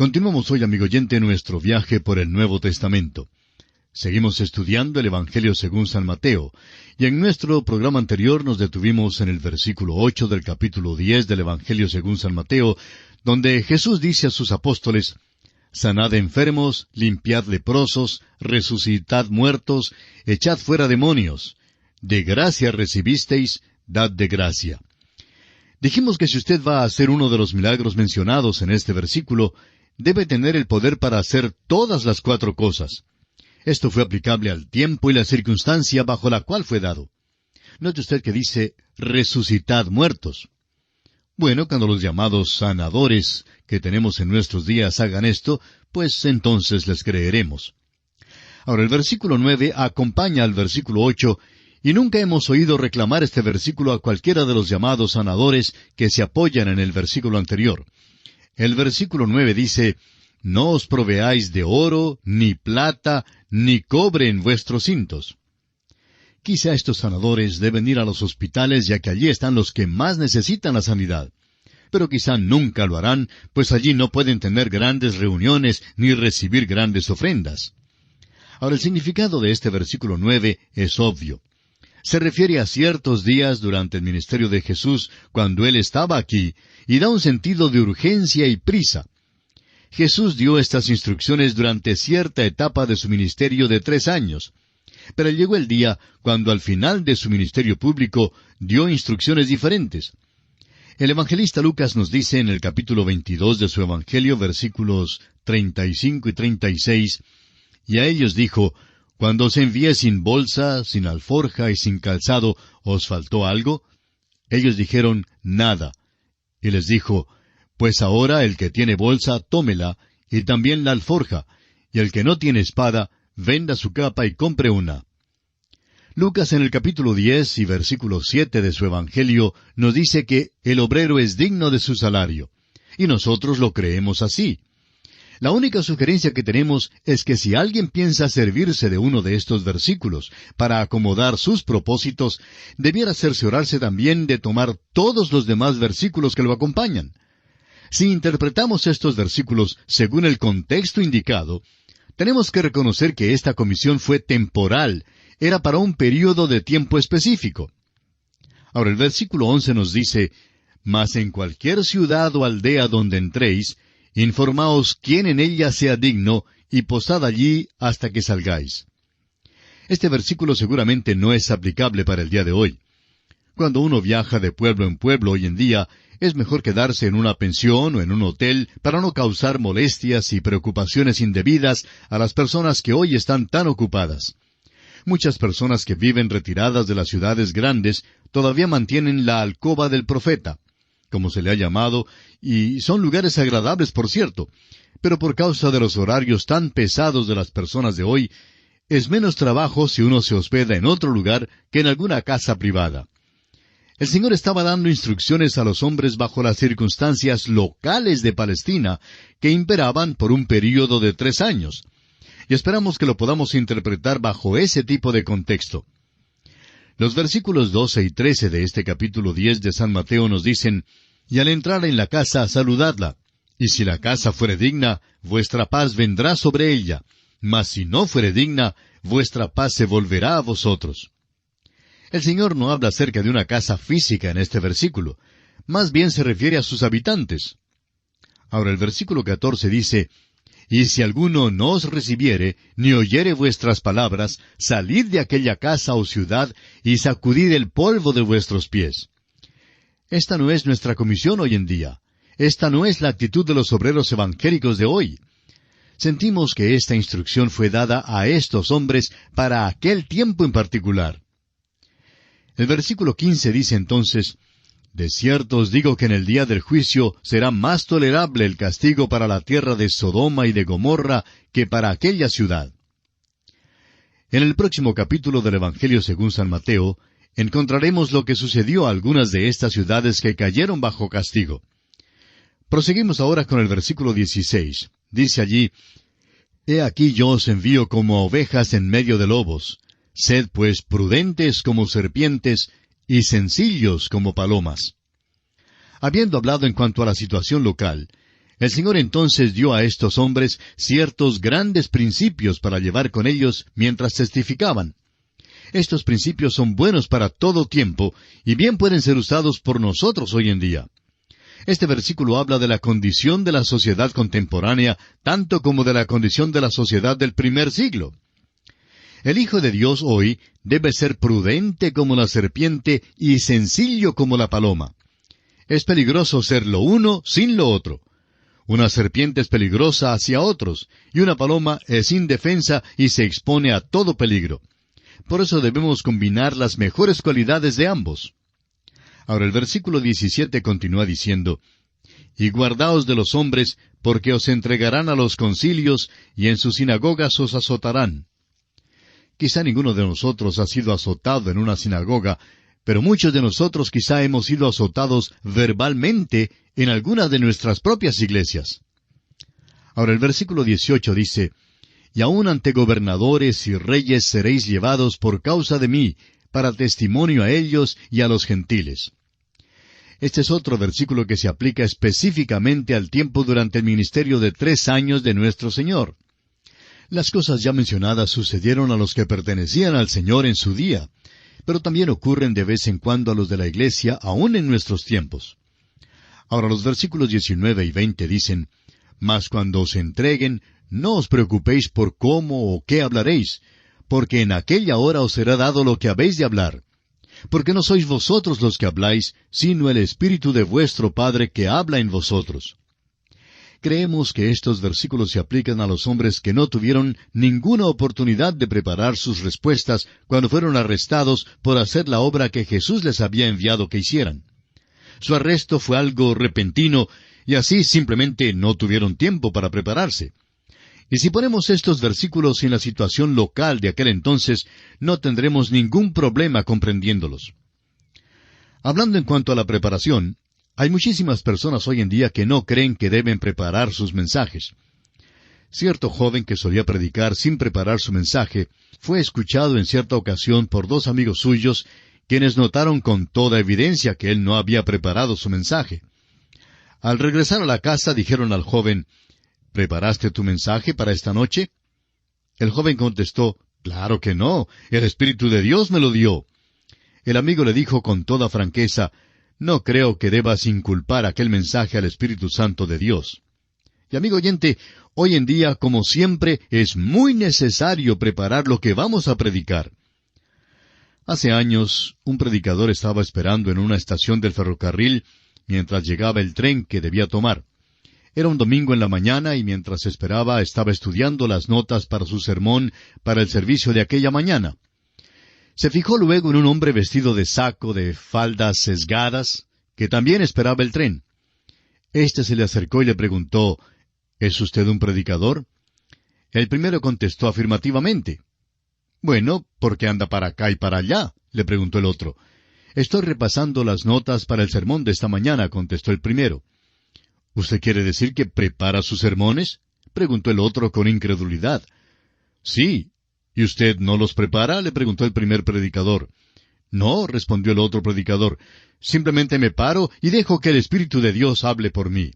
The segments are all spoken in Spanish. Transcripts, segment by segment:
Continuamos hoy, amigo oyente, nuestro viaje por el Nuevo Testamento. Seguimos estudiando el Evangelio según San Mateo, y en nuestro programa anterior nos detuvimos en el versículo 8 del capítulo 10 del Evangelio según San Mateo, donde Jesús dice a sus apóstoles: «Sanad enfermos, limpiad leprosos, resucitad muertos, echad fuera demonios. De gracia recibisteis, dad de gracia». Dijimos que si usted va a hacer uno de los milagros mencionados en este versículo, debe tener el poder para hacer todas las 4 cosas. Esto fue aplicable al tiempo y la circunstancia bajo la cual fue dado. Note usted que dice, resucitad muertos. Bueno, cuando los llamados sanadores que tenemos en nuestros días hagan esto, pues entonces les creeremos. Ahora, el versículo 9 acompaña al versículo 8, y nunca hemos oído reclamar este versículo a cualquiera de los llamados sanadores que se apoyan en el versículo anterior. El versículo 9 dice, «No os proveáis de oro, ni plata, ni cobre en vuestros cintos». Quizá estos sanadores deben ir a los hospitales, ya que allí están los que más necesitan la sanidad. Pero quizá nunca lo harán, pues allí no pueden tener grandes reuniones ni recibir grandes ofrendas. Ahora, el significado de este versículo 9 es obvio. Se refiere a ciertos días durante el ministerio de Jesús, cuando Él estaba aquí, y da un sentido de urgencia y prisa. Jesús dio estas instrucciones durante cierta etapa de su ministerio de 3 años. Pero llegó el día cuando al final de su ministerio público dio instrucciones diferentes. El evangelista Lucas nos dice en el capítulo 22 de su Evangelio, versículos 35 y 36, «Y a ellos dijo, cuando os envié sin bolsa, sin alforja y sin calzado, ¿os faltó algo? Ellos dijeron, nada. Y les dijo, pues ahora el que tiene bolsa, tómela, y también la alforja, y el que no tiene espada, venda su capa y compre una». Lucas en el capítulo 10 y versículo 7 de su Evangelio nos dice que el obrero es digno de su salario. Y nosotros lo creemos así. La única sugerencia que tenemos es que si alguien piensa servirse de uno de estos versículos para acomodar sus propósitos, debiera cerciorarse también de tomar todos los demás versículos que lo acompañan. Si interpretamos estos versículos según el contexto indicado, tenemos que reconocer que esta comisión fue temporal, era para un período de tiempo específico. Ahora el versículo 11 nos dice, «Mas en cualquier ciudad o aldea donde entréis, informaos quién en ella sea digno, y posad allí hasta que salgáis». Este versículo seguramente no es aplicable para el día de hoy. Cuando uno viaja de pueblo en pueblo hoy en día, es mejor quedarse en una pensión o en un hotel para no causar molestias y preocupaciones indebidas a las personas que hoy están tan ocupadas. Muchas personas que viven retiradas de las ciudades grandes todavía mantienen la alcoba del profeta, como se le ha llamado, y son lugares agradables, por cierto, pero por causa de los horarios tan pesados de las personas de hoy, es menos trabajo si uno se hospeda en otro lugar que en alguna casa privada. El Señor estaba dando instrucciones a los hombres bajo las circunstancias locales de Palestina, que imperaban por un período de 3 años. Y esperamos que lo podamos interpretar bajo ese tipo de contexto. Los versículos 12 y 13 de este capítulo 10 de San Mateo nos dicen, «Y al entrar en la casa, saludadla. Y si la casa fuere digna, vuestra paz vendrá sobre ella. Mas si no fuere digna, vuestra paz se volverá a vosotros». El Señor no habla acerca de una casa física en este versículo. Más bien se refiere a sus habitantes. Ahora el versículo 14 dice, «Y si alguno no os recibiere, ni oyere vuestras palabras, salid de aquella casa o ciudad, y sacudid el polvo de vuestros pies». Esta no es nuestra comisión hoy en día. Esta no es la actitud de los obreros evangélicos de hoy. Sentimos que esta instrucción fue dada a estos hombres para aquel tiempo en particular. El versículo 15 dice entonces, «De cierto os digo que en el día del juicio será más tolerable el castigo para la tierra de Sodoma y de Gomorra que para aquella ciudad». En el próximo capítulo del Evangelio según San Mateo, encontraremos lo que sucedió a algunas de estas ciudades que cayeron bajo castigo. Proseguimos ahora con el versículo 16. Dice allí, «He aquí yo os envío como ovejas en medio de lobos. Sed pues prudentes como serpientes y sencillos como palomas». Habiendo hablado en cuanto a la situación local, El Señor entonces dio a estos hombres ciertos grandes principios para llevar con ellos mientras testificaban. Estos principios son buenos para todo tiempo y bien pueden ser usados por nosotros hoy en día. Este versículo habla de la condición de la sociedad contemporánea, tanto como de la condición de la sociedad del primer siglo. El Hijo de Dios hoy debe ser prudente como la serpiente y sencillo como la paloma. Es peligroso ser lo uno sin lo otro. Una serpiente es peligrosa hacia otros, y una paloma es indefensa y se expone a todo peligro. Por eso debemos combinar las mejores cualidades de ambos. Ahora el versículo 17 continúa diciendo, «Y guardaos de los hombres, porque os entregarán a los concilios, y en sus sinagogas os azotarán». Quizá ninguno de nosotros ha sido azotado en una sinagoga, pero muchos de nosotros quizá hemos sido azotados verbalmente en alguna de nuestras propias iglesias. Ahora el versículo 18 dice, «Y aun ante gobernadores y reyes seréis llevados por causa de mí, para testimonio a ellos y a los gentiles». Este es otro versículo que se aplica específicamente al tiempo durante el ministerio de 3 años de nuestro Señor. Las cosas ya mencionadas sucedieron a los que pertenecían al Señor en su día, pero también ocurren de vez en cuando a los de la iglesia, aún en nuestros tiempos. Ahora los versículos 19 y 20 dicen, «Mas cuando os entreguen, no os preocupéis por cómo o qué hablaréis, porque en aquella hora os será dado lo que habéis de hablar. Porque no sois vosotros los que habláis, sino el Espíritu de vuestro Padre que habla en vosotros». Creemos que estos versículos se aplican a los hombres que no tuvieron ninguna oportunidad de preparar sus respuestas cuando fueron arrestados por hacer la obra que Jesús les había enviado que hicieran. Su arresto fue algo repentino y así simplemente no tuvieron tiempo para prepararse. Y si ponemos estos versículos en la situación local de aquel entonces, no tendremos ningún problema comprendiéndolos. Hablando en cuanto a la preparación, hay muchísimas personas hoy en día que no creen que deben preparar sus mensajes. Cierto joven que solía predicar sin preparar su mensaje fue escuchado en cierta ocasión por 2 amigos suyos, quienes notaron con toda evidencia que él no había preparado su mensaje. Al regresar a la casa dijeron al joven, «¿Preparaste tu mensaje para esta noche?» El joven contestó, «Claro que no, el Espíritu de Dios me lo dio». El amigo le dijo con toda franqueza, «No creo que debas inculpar aquel mensaje al Espíritu Santo de Dios». Y amigo oyente, hoy en día, como siempre, es muy necesario preparar lo que vamos a predicar. Hace años, un predicador estaba esperando en una estación del ferrocarril mientras llegaba el tren que debía tomar. Era un domingo en la mañana y mientras esperaba estaba estudiando las notas para su sermón para el servicio de aquella mañana. Se fijó luego en un hombre vestido de saco de faldas sesgadas, que también esperaba el tren. Este se le acercó y le preguntó, «¿Es usted un predicador?» El primero contestó afirmativamente. «Bueno, ¿por qué anda para acá y para allá?», le preguntó el otro. «Estoy repasando las notas para el sermón de esta mañana», contestó el primero. «¿Usted quiere decir que prepara sus sermones?», preguntó el otro con incredulidad. «Sí. ¿Y usted no los prepara?», le preguntó el primer predicador. «No», respondió el otro predicador, «simplemente me paro y dejo que el Espíritu de Dios hable por mí».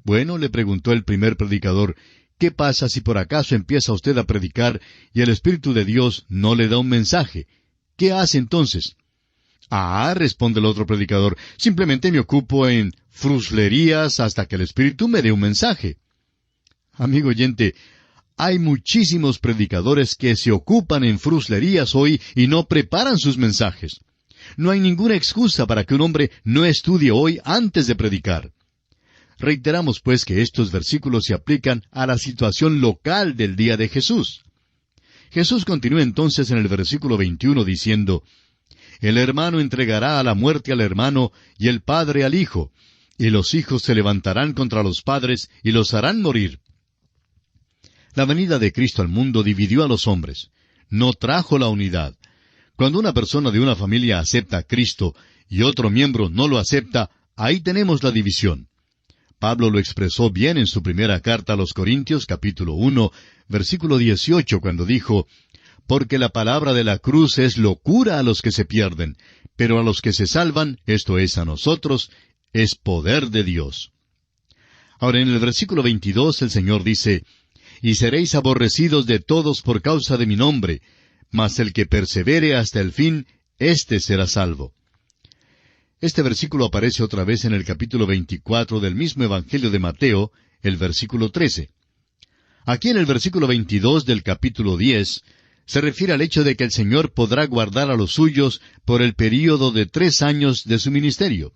«Bueno», le preguntó el primer predicador, «¿qué pasa si por acaso empieza usted a predicar y el Espíritu de Dios no le da un mensaje? ¿Qué hace entonces?» «Ah», responde el otro predicador, «simplemente me ocupo en fruslerías hasta que el Espíritu me dé un mensaje». Amigo oyente, hay muchísimos predicadores que se ocupan en fruslerías hoy y no preparan sus mensajes. No hay ninguna excusa para que un hombre no estudie hoy antes de predicar. Reiteramos pues que estos versículos se aplican a la situación local del día de Jesús. Jesús continúa entonces en el versículo 21 diciendo, «El hermano entregará a la muerte al hermano y el padre al hijo, y los hijos se levantarán contra los padres y los harán morir». La venida de Cristo al mundo dividió a los hombres. No trajo la unidad. Cuando una persona de una familia acepta a Cristo y otro miembro no lo acepta, ahí tenemos la división. Pablo lo expresó bien en su primera carta a los Corintios, capítulo 1, versículo 18, cuando dijo, «Porque la palabra de la cruz es locura a los que se pierden, pero a los que se salvan, esto es a nosotros, es poder de Dios». Ahora en el versículo 22 el Señor dice, «Y seréis aborrecidos de todos por causa de mi nombre, mas el que persevere hasta el fin, éste será salvo». Este versículo aparece otra vez en el capítulo 24 del mismo Evangelio de Mateo, el versículo 13. Aquí en el versículo 22 del capítulo 10, se refiere al hecho de que el Señor podrá guardar a los suyos por el período de 3 años de su ministerio.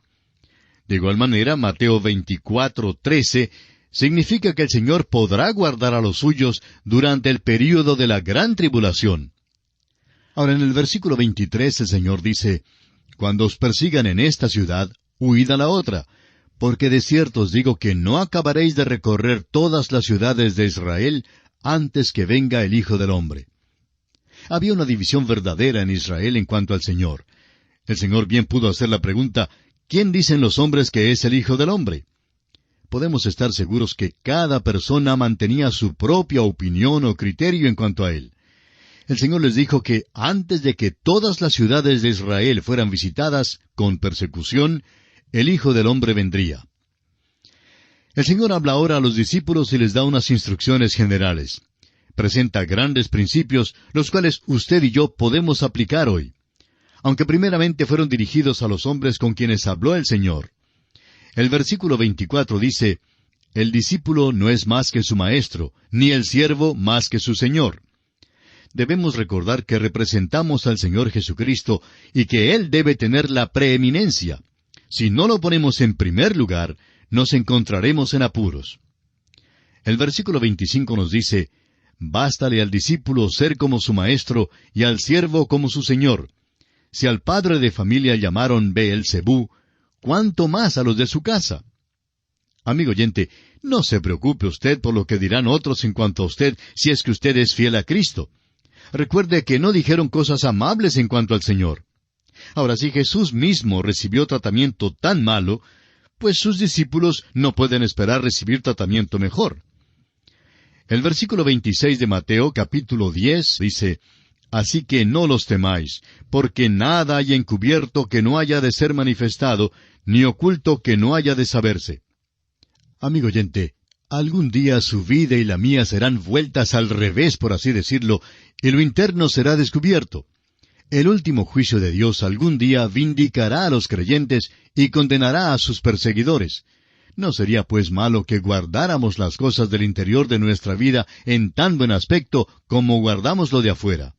De igual manera, Mateo 24:13 significa que el Señor podrá guardar a los suyos durante el período de la gran tribulación. Ahora, en el versículo 23 el Señor dice, «Cuando os persigan en esta ciudad, huid a la otra, porque de cierto os digo que no acabaréis de recorrer todas las ciudades de Israel antes que venga el Hijo del Hombre». Había una división verdadera en Israel en cuanto al Señor. El Señor bien pudo hacer la pregunta, ¿quién dicen los hombres que es el Hijo del Hombre? Podemos estar seguros que cada persona mantenía su propia opinión o criterio en cuanto a Él. El Señor les dijo que antes de que todas las ciudades de Israel fueran visitadas con persecución, el Hijo del Hombre vendría. El Señor habla ahora a los discípulos y les da unas instrucciones generales. Presenta grandes principios, los cuales usted y yo podemos aplicar hoy. Aunque primeramente fueron dirigidos a los hombres con quienes habló el Señor. El versículo 24 dice, «El discípulo no es más que su maestro, ni el siervo más que su señor». Debemos recordar que representamos al Señor Jesucristo y que Él debe tener la preeminencia. Si no lo ponemos en primer lugar, nos encontraremos en apuros. El versículo 25 nos dice, «Bástale al discípulo ser como su maestro y al siervo como su señor. Si al padre de familia llamaron Beelzebú, ¿cuánto más a los de su casa?» Amigo oyente, no se preocupe usted por lo que dirán otros en cuanto a usted, si es que usted es fiel a Cristo. Recuerde que no dijeron cosas amables en cuanto al Señor. Ahora, si Jesús mismo recibió tratamiento tan malo, pues sus discípulos no pueden esperar recibir tratamiento mejor. El versículo 26 de Mateo, capítulo 10, dice, «Así que no los temáis, porque nada hay encubierto que no haya de ser manifestado, ni oculto que no haya de saberse». Amigo oyente, algún día su vida y la mía serán vueltas al revés, por así decirlo, y lo interno será descubierto. El último juicio de Dios algún día vindicará a los creyentes y condenará a sus perseguidores. ¿No sería pues malo que guardáramos las cosas del interior de nuestra vida en tan buen aspecto como guardamos lo de afuera?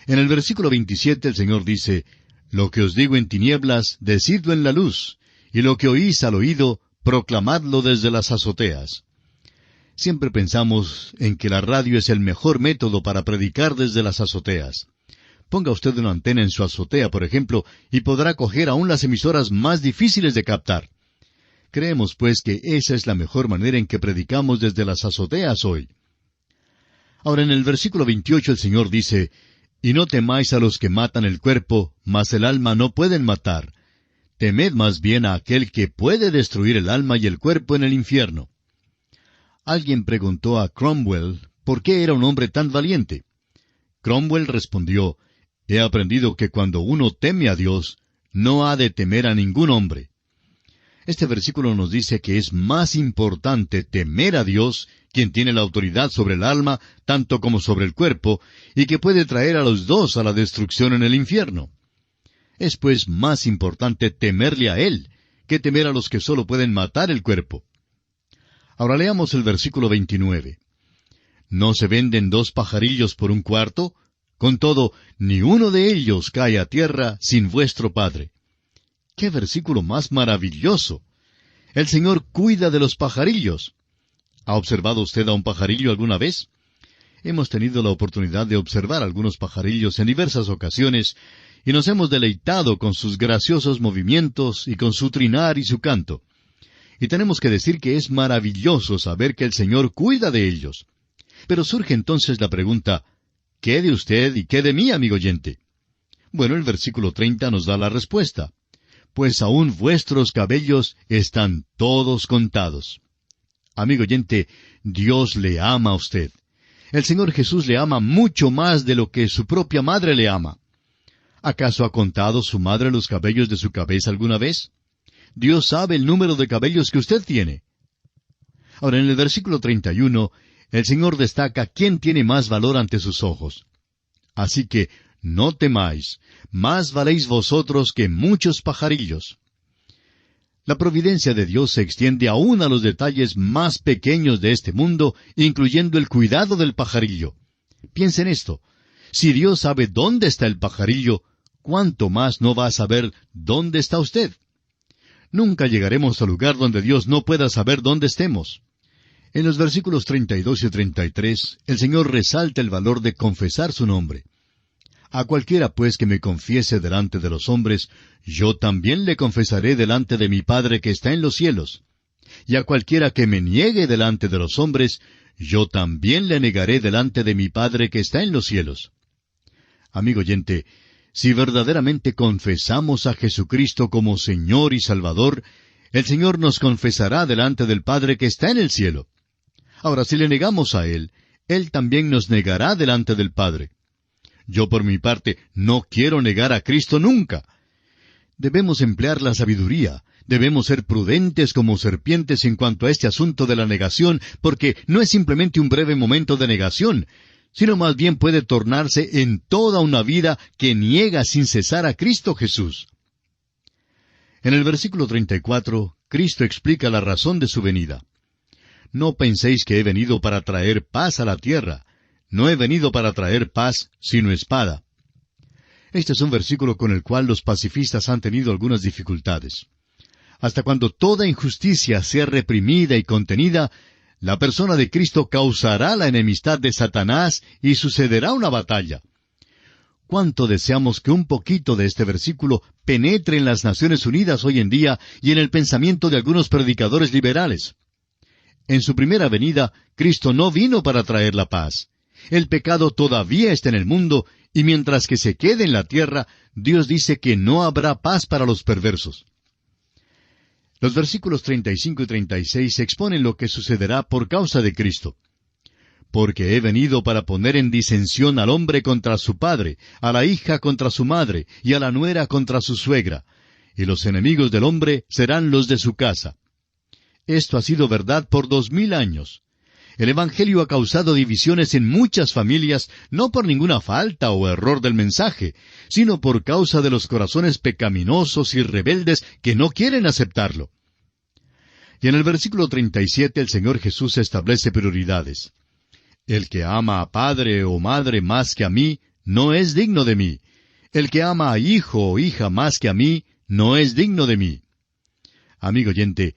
En el versículo 27 el Señor dice, «Lo que os digo en tinieblas, decidlo en la luz, y lo que oís al oído, proclamadlo desde las azoteas». Siempre pensamos en que la radio es el mejor método para predicar desde las azoteas. Ponga usted una antena en su azotea, por ejemplo, y podrá coger aún las emisoras más difíciles de captar. Creemos, pues, que esa es la mejor manera en que predicamos desde las azoteas hoy. Ahora, en el versículo 28 el Señor dice, «Y no temáis a los que matan el cuerpo, mas el alma no pueden matar. Temed más bien a aquel que puede destruir el alma y el cuerpo en el infierno». Alguien preguntó a Cromwell por qué era un hombre tan valiente. Cromwell respondió, «He aprendido que cuando uno teme a Dios, no ha de temer a ningún hombre». Este versículo nos dice que es más importante temer a Dios, quien tiene la autoridad sobre el alma, tanto como sobre el cuerpo, y que puede traer a los dos a la destrucción en el infierno. Es pues más importante temerle a Él, que temer a los que solo pueden matar el cuerpo. Ahora leamos el versículo 29. «¿No se venden 2 pajarillos por 1 cuarto? Con todo, ni uno de ellos cae a tierra sin vuestro Padre». ¡Qué versículo más maravilloso! El Señor cuida de los pajarillos. ¿Ha observado usted a un pajarillo alguna vez? Hemos tenido la oportunidad de observar algunos pajarillos en diversas ocasiones, y nos hemos deleitado con sus graciosos movimientos y con su trinar y su canto. Y tenemos que decir que es maravilloso saber que el Señor cuida de ellos. Pero surge entonces la pregunta, ¿qué de usted y qué de mí, amigo oyente? Bueno, el versículo 30 nos da la respuesta. «Pues aún vuestros cabellos están todos contados». Amigo oyente, Dios le ama a usted. El Señor Jesús le ama mucho más de lo que su propia madre le ama. ¿Acaso ha contado su madre los cabellos de su cabeza alguna vez? Dios sabe el número de cabellos que usted tiene. Ahora, en el versículo 31, el Señor destaca quién tiene más valor ante sus ojos. Así que, no temáis, más valéis vosotros que muchos pajarillos. La providencia de Dios se extiende aún a los detalles más pequeños de este mundo, incluyendo el cuidado del pajarillo. Piensa en esto. Si Dios sabe dónde está el pajarillo, ¿cuánto más no va a saber dónde está usted? Nunca llegaremos al lugar donde Dios no pueda saber dónde estemos. En los versículos 32 y 33, el Señor resalta el valor de confesar su nombre. A cualquiera pues que me confiese delante de los hombres, yo también le confesaré delante de mi Padre que está en los cielos. Y a cualquiera que me niegue delante de los hombres, yo también le negaré delante de mi Padre que está en los cielos. Amigo oyente, si verdaderamente confesamos a Jesucristo como Señor y Salvador, el Señor nos confesará delante del Padre que está en el cielo. Ahora, si le negamos a Él, Él también nos negará delante del Padre. Yo por mi parte no quiero negar a Cristo nunca. Debemos emplear la sabiduría, debemos ser prudentes como serpientes en cuanto a este asunto de la negación, porque no es simplemente un breve momento de negación, sino más bien puede tornarse en toda una vida que niega sin cesar a Cristo Jesús. En el versículo 34, Cristo explica la razón de su venida. No penséis que he venido para traer paz a la tierra. No he venido para traer paz, sino espada. Este es un versículo con el cual los pacifistas han tenido algunas dificultades. Hasta cuando toda injusticia sea reprimida y contenida, la persona de Cristo causará la enemistad de Satanás y sucederá una batalla. ¿Cuánto deseamos que un poquito de este versículo penetre en las Naciones Unidas hoy en día y en el pensamiento de algunos predicadores liberales? En su primera venida, Cristo no vino para traer la paz. El pecado todavía está en el mundo, y mientras que se quede en la tierra, Dios dice que no habrá paz para los perversos. Los versículos 35 y 36 exponen lo que sucederá por causa de Cristo. Porque he venido para poner en disensión al hombre contra su padre, a la hija contra su madre, y a la nuera contra su suegra. Y los enemigos del hombre serán los de su casa. Esto ha sido verdad por 2000 años. El Evangelio ha causado divisiones en muchas familias, no por ninguna falta o error del mensaje, sino por causa de los corazones pecaminosos y rebeldes que no quieren aceptarlo. Y en el versículo 37 el Señor Jesús establece prioridades. El que ama a padre o madre más que a mí, no es digno de mí. El que ama a hijo o hija más que a mí, no es digno de mí. Amigo oyente,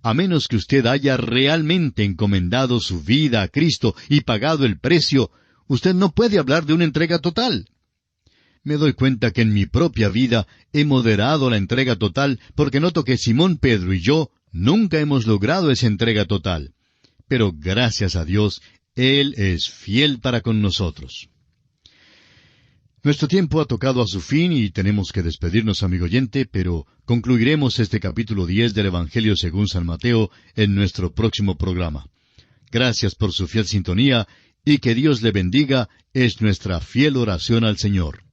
a menos que usted haya realmente encomendado su vida a Cristo y pagado el precio, usted no puede hablar de una entrega total. Me doy cuenta que en mi propia vida he moderado la entrega total porque noto que Simón Pedro y yo nunca hemos logrado esa entrega total. Pero gracias a Dios, Él es fiel para con nosotros. Nuestro tiempo ha tocado a su fin y tenemos que despedirnos, amigo oyente, pero concluiremos este capítulo 10 del Evangelio según San Mateo en nuestro próximo programa. Gracias por su fiel sintonía y que Dios le bendiga, es nuestra fiel oración al Señor.